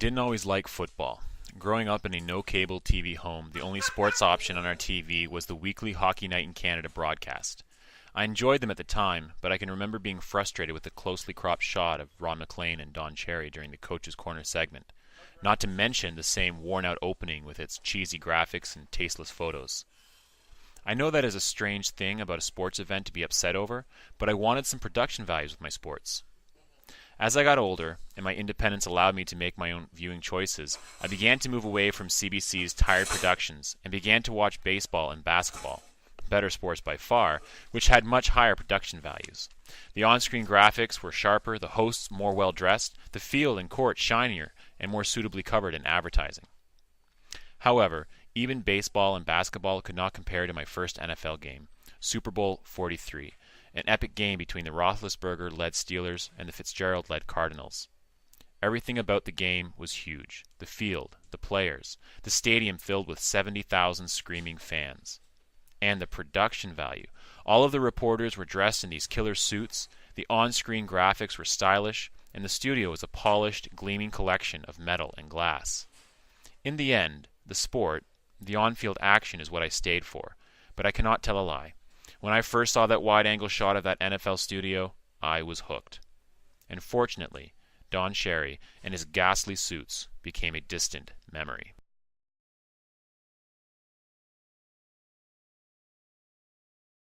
didn't always like football. Growing up in a no-cable TV home, the only sports option on our TV was the weekly Hockey Night in Canada broadcast. I enjoyed them at the time, but I can remember being frustrated with the closely cropped shot of Ron MacLean and Don Cherry during the Coach's Corner segment, not to mention the same worn-out opening with its cheesy graphics and tasteless photos. I know that is a strange thing about a sports event to be upset over, but I wanted some production values with my sports. As I got older, and my independence allowed me to make my own viewing choices, I began to move away from CBC's tired productions and began to watch baseball and basketball, better sports by far, which had much higher production values. The on-screen graphics were sharper, the hosts more well-dressed, the field and court shinier, and more suitably covered in advertising. However, even baseball and basketball could not compare to my first NFL game, Super Bowl 43, an epic game between the Roethlisberger-led Steelers and the Fitzgerald-led Cardinals. Everything about the game was huge. The field, the players, the stadium filled with 70,000 screaming fans. And the production value. All of the reporters were dressed in these killer suits, the on-screen graphics were stylish, and the studio was a polished, gleaming collection of metal and glass. In the end, the sport, the on-field action is what I stayed for, but I cannot tell a lie. When I first saw that wide-angle shot of that NFL studio, I was hooked. And fortunately, Don Cherry and his ghastly suits became a distant memory.